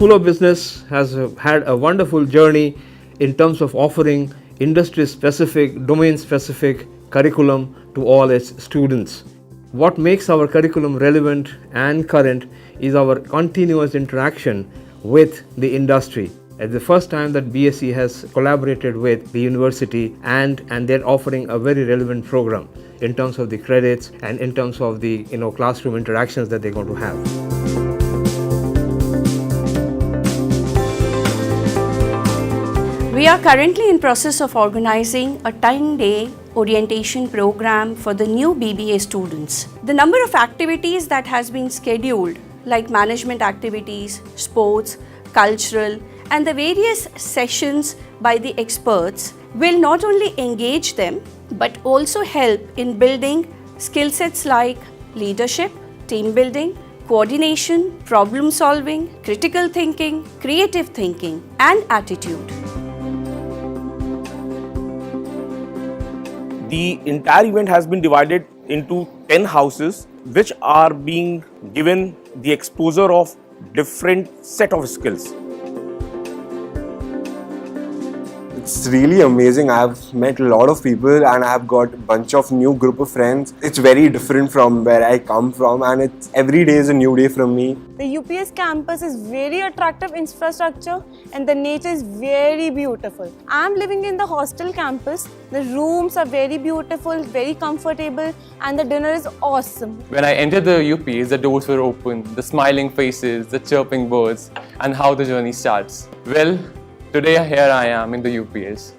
School of Business has had a wonderful journey in terms of offering industry-specific, domain-specific curriculum to all its students. What makes our curriculum relevant and current is our continuous interaction with the industry. It's the first time that BSc has collaborated with the university and they're offering a very relevant program in terms of the credits and in terms of the classroom interactions that they're going to have. We are currently in process of organizing a 10-day orientation program for the new BBA students. The number of activities that has been scheduled, like management activities, sports, cultural, and the various sessions by the experts will not only engage them but also help in building skill sets like leadership, team building, coordination, problem solving, critical thinking, creative thinking, and attitude. The entire event has been divided into 10 houses which are being given the exposure of different set of skills. It's really amazing. I've met a lot of people and I've got a bunch of new group of friends. It's very different from where I come from, and every day is a new day from me. The UPS campus is very attractive infrastructure and the nature is very beautiful. I'm living in the hostel campus. The rooms are very beautiful, very comfortable, and the dinner is awesome. When I entered the UPES, the doors were open, the smiling faces, the chirping birds, and how the journey starts. Well, today here I am in the UPES.